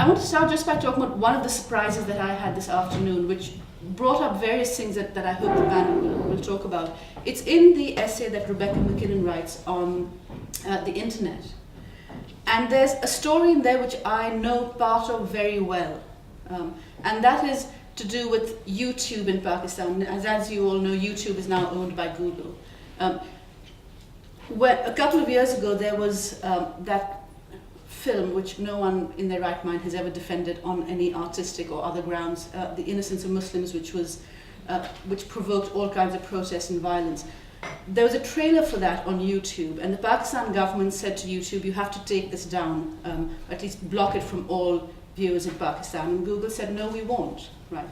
I want to start just by talking about one of the surprises that I had this afternoon, which brought up various things that I hope the panel will talk about. It's in the essay that Rebecca McKinnon writes on the internet. And there's a story in there which I know part of very well. And that is to do with YouTube in Pakistan. As you all know, YouTube is now owned by Google. Where a couple of years ago there was that film which no one in their right mind has ever defended on any artistic or other grounds, The Innocence of Muslims, which provoked all kinds of protests and violence. There was a trailer for that on YouTube, and the Pakistan government said to YouTube, you have to take this down, at least block it from all viewers in Pakistan, and Google said, no, we won't. Right.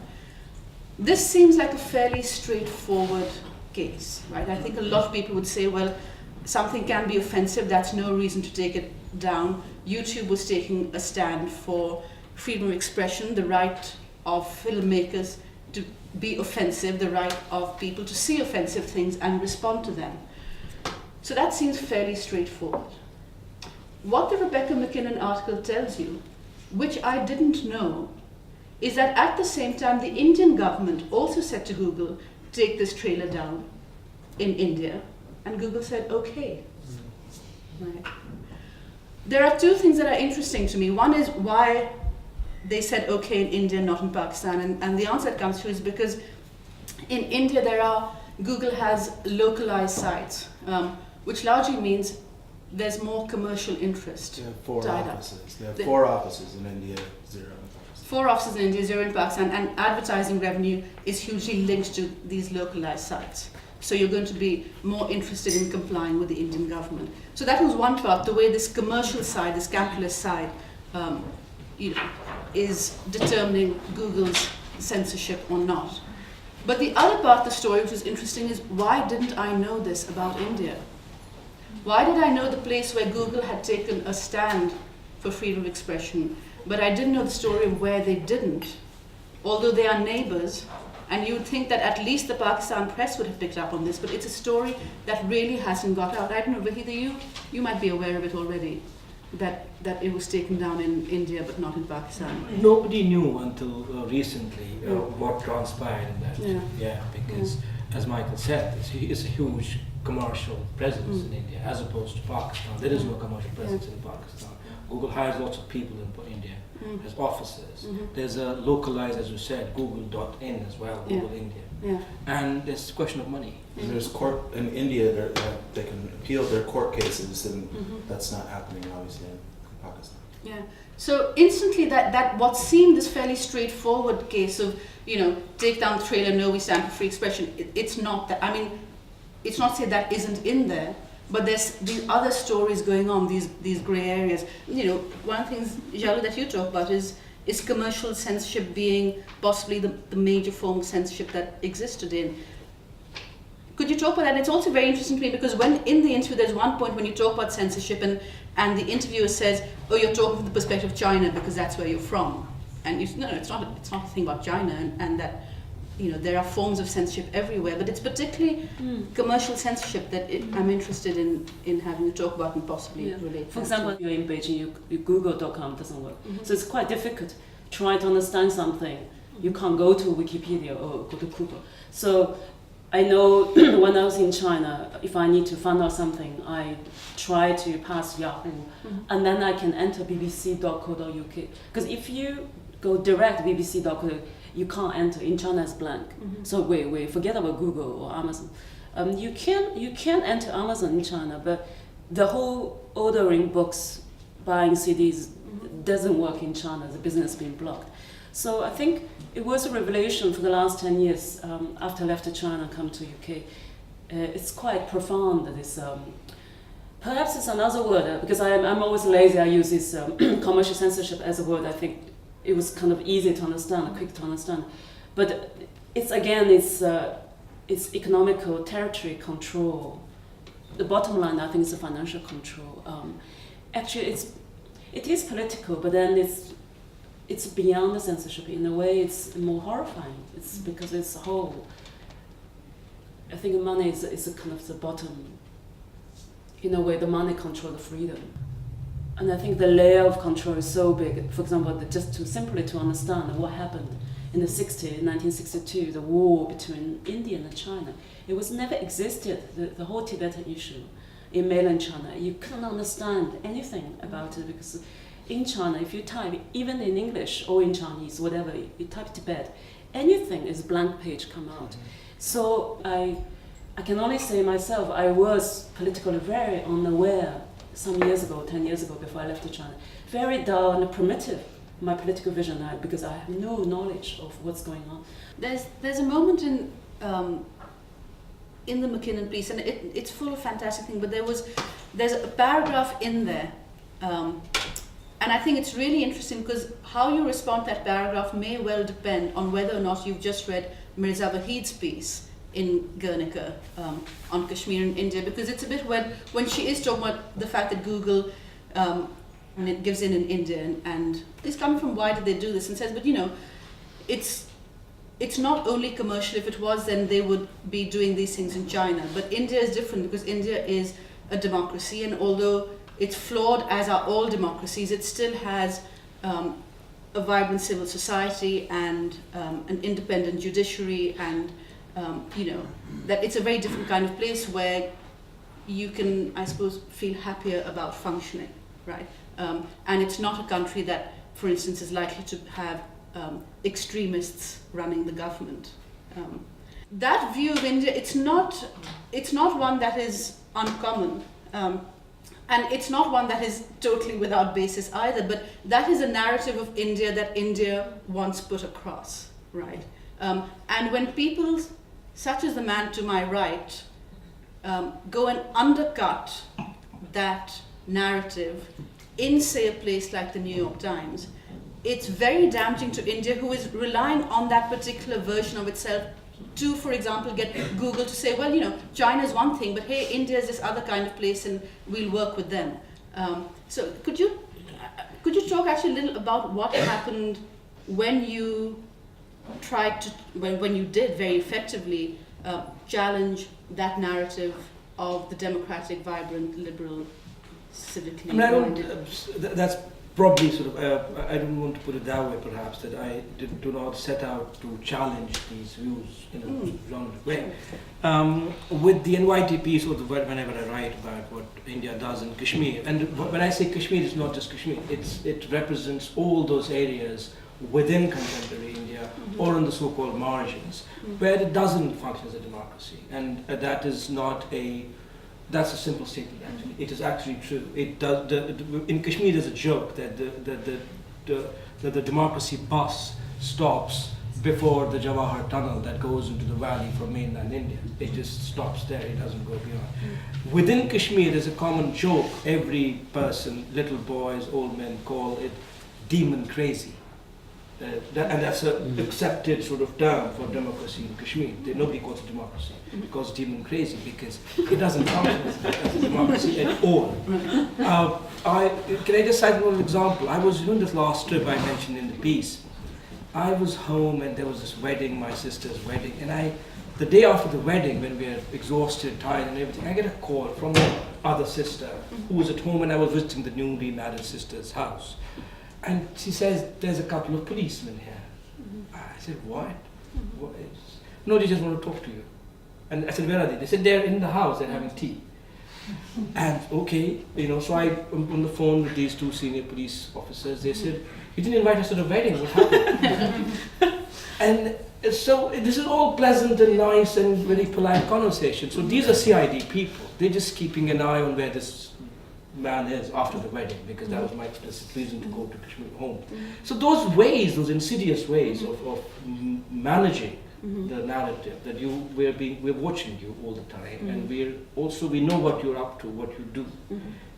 This seems like a fairly straightforward case, right? I think a lot of people would say, well, something can be offensive, that's no reason to take it down. YouTube was taking a stand for freedom of expression, the right of filmmakers to be offensive, the right of people to see offensive things and respond to them. So that seems fairly straightforward. What the Rebecca McKinnon article tells you, which I didn't know, is that at the same time the Indian government also said to Google, take this trailer down in India, and Google said, okay. Right. There are two things that are interesting to me. One is why they said okay in India, not in Pakistan, and the answer that comes to is because in India Google has localized sites, which largely means there's more commercial interest. They have four tied offices. Up. They have four offices in India, 0 in Pakistan. 4 offices in India, 0 in Pakistan, and advertising revenue is hugely linked to these localized sites. So you're going to be more interested in complying with the Indian government. So that was one part, the way this commercial side, this capitalist side, is determining Google's censorship or not. But the other part of the story, which is interesting, is why didn't I know this about India? Why did I know the place where Google had taken a stand for freedom of expression, but I didn't know the story of where they didn't, although they are neighbors? And you would think that at least the Pakistan press would have picked up on this, but it's a story that really hasn't got out. I don't know, Waheed, you might be aware of it already, that it was taken down in India but not in Pakistan. Nobody knew until recently what transpired in that. Yeah. Because as Michael said, it's a huge commercial presence in India as opposed to Pakistan. There is no commercial presence in Pakistan. Google hires lots of people in India, has offices. There's a localized, as you said, Google.in as well, Google India. Yeah. And it's a question of money. There's court in India, they can appeal their court cases, and that's not happening obviously in Pakistan. Yeah. So instantly that what seemed this fairly straightforward case of, take down the trailer, no, we stand for free expression, it's not that. I mean, it's not to say that isn't in there, but there's these other stories going on, these grey areas. One of the things, Xiaolu, that you talk about is commercial censorship being possibly the major form of censorship that exists today. Could you talk about that? It's also very interesting to me because when in the interview there's one point when you talk about censorship and the interviewer says, oh, you're talking from the perspective of China because that's where you're from. And you say, no, it's not a thing about China, and that there are forms of censorship everywhere, but it's particularly commercial censorship that I'm interested in having you talk about and possibly relate. For example, you're in Beijing, your Google.com doesn't work. So it's quite difficult trying to understand something. You can't go to Wikipedia or go to Google. So I know when I was in China, if I need to find out something, I try to pass Yahoo, and then I can enter bbc.co.uk. Because if you go direct bbc.co.uk, you can't enter. In China, it's blank. So we forget about Google or Amazon. You can enter Amazon in China, but the whole ordering books, buying CDs doesn't work in China. The business being blocked. So I think it was a revelation for the last 10 years after I left China and come to UK. It's quite profound. This perhaps it's another word because I'm always lazy. I use this commercial censorship as a word. I think it was kind of easy to understand, quick to understand, but it's economical territory control. The bottom line, I think, is the financial control. Actually, it is political, but then it's beyond the censorship. In a way, it's more horrifying. It's because it's a whole. I think money is a kind of the bottom. In a way, the money control the freedom. And I think the layer of control is so big. For example, just to simply to understand what happened in the 60s, 1962, the war between India and China, it was never existed, the whole Tibetan issue in mainland China. You couldn't understand anything about it because in China, if you type, even in English or in Chinese, whatever, you type Tibet, anything is blank page come out. So I can only say myself, I was politically very unaware some years ago, 10 years ago, before I left to China. Very dull and primitive, my political vision now, because I have no knowledge of what's going on. There's a moment in the McKinnon piece, and it's full of fantastic things, but there's a paragraph in there, and I think it's really interesting because how you respond to that paragraph may well depend on whether or not you've just read Mirza Waheed's piece in Guernica on Kashmir in India, because it's a bit when she is talking about the fact that Google and it gives in India, and he's coming from why did they do this, and says, but it's not only commercial. If it was, then they would be doing these things in China. But India is different because India is a democracy, and although it's flawed as are all democracies, it still has a vibrant civil society and an independent judiciary, and that it's a very different kind of place where you can, I suppose, feel happier about functioning, right? And it's not a country that, for instance, is likely to have extremists running the government. That view of India, it's not one that is uncommon, and it's not one that is totally without basis either. But that is a narrative of India that India once put across, right? And when people such as the man to my right go and undercut that narrative in, say, a place like the New York Times, it's very damaging to India, who is relying on that particular version of itself to, for example, get Google to say, well, China is one thing, but hey, India is this other kind of place, and we'll work with them. So could you talk actually a little about what happened when you tried to, when you did very effectively challenge that narrative of the democratic, vibrant, liberal, civically minded? That's probably sort of, I don't want to put it that way perhaps, that I do not set out to challenge these views in a rounded way. With the NYT piece, or whenever I write about what India does in Kashmir, and when I say Kashmir, it's not just Kashmir, it represents all those areas within contemporary India or on the so-called margins, where it doesn't function as a democracy. And that is not that's a simple statement actually. It is actually true. It does. In Kashmir there's a joke that the democracy bus stops before the Jawahar tunnel that goes into the valley from mainland India. It just stops there, it doesn't go beyond. Within Kashmir there's a common joke. Every person, little boys, old men, call it demon crazy. And that's an accepted sort of term for democracy in Kashmir. Nobody calls it democracy. It calls demon crazy because it doesn't function as a democracy at all. Can I just cite one example? I was doing this last trip I mentioned in the piece. I was home and there was this wedding, my sister's wedding, and the day after the wedding, when we were exhausted, tired and everything, I get a call from my other sister who was at home, and I was visiting the newly married sister's house. And she says, there's a couple of policemen here. I said, what? What is? No, they just want to talk to you. And I said, where are they? They said, they're in the house, they're having tea. And okay, so I'm on the phone with these two senior police officers. They said, you didn't invite us to the wedding, what happened? And so this is all pleasant and nice and very polite conversation. So these are CID people. They're just keeping an eye on where this man is after the wedding, because that was my explicit reason to go to Kashmir home. So those ways, those insidious ways of managing the narrative, that we're watching you all the time, and we know what you're up to, what you do.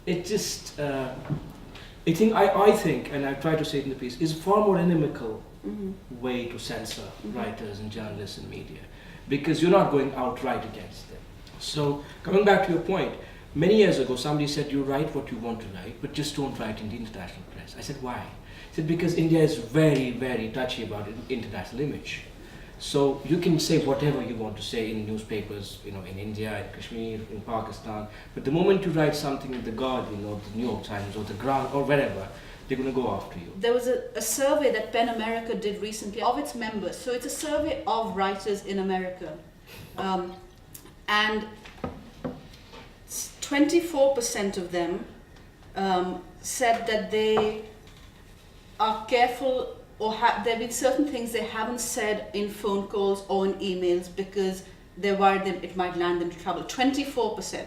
It just, I think, and I try to say it in the piece, is far more inimical way to censor writers and journalists and media, because you're not going outright against them. So coming back to your point, many years ago, somebody said, you write what you want to write, but just don't write in the international press. I said, why? He said, because India is very, very touchy about international image. So you can say whatever you want to say in newspapers, you know, in India, in Kashmir, in Pakistan. But the moment you write something in the Guardian or the New York Times or the Ground or wherever, they're going to go after you. There was a survey that PEN America did recently of its members. So it's a survey of writers in America. And 24% of them said that they are careful, or there have been certain things they haven't said in phone calls or in emails because they're worried that it might land them into trouble. 24%.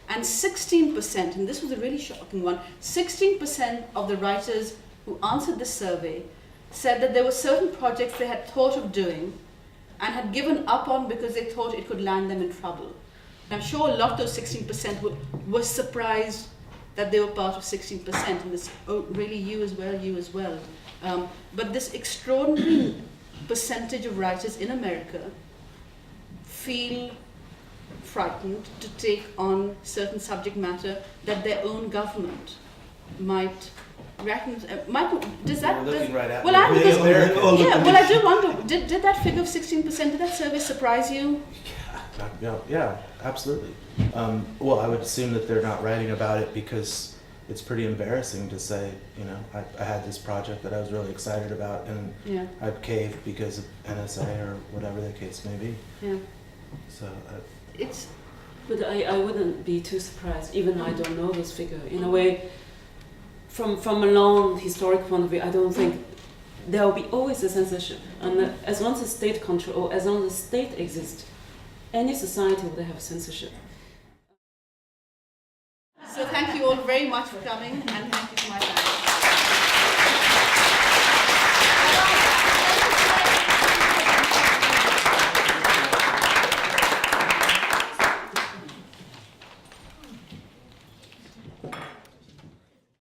And 16%, and this was a really shocking one, 16% of the writers who answered this survey said that there were certain projects they had thought of doing and had given up on because they thought it could land them in trouble. And I'm sure a lot of those 16% were surprised that they were part of 16%, and this, oh, really you as well. But this extraordinary percentage of writers in America feel frightened to take on certain subject matter that their own government might recognize. Does that? You're looking right at well, me. I, because, American. yeah. Well, I do wonder. Did that figure of 16%? Did that survey surprise you? Yeah, absolutely. Well, I would assume that they're not writing about it because it's pretty embarrassing to say, you know, I had this project that I was really excited about and Yeah. I caved because of NSA or whatever the case may be. Yeah. So It's. But I wouldn't be too surprised, even I don't know this figure. In a way, from a long historic point of view, I don't think there will be always a censorship. And as long as the state control, or as long as the state exists, any society will have censorship. So thank you all very much for coming, and thank you to my family.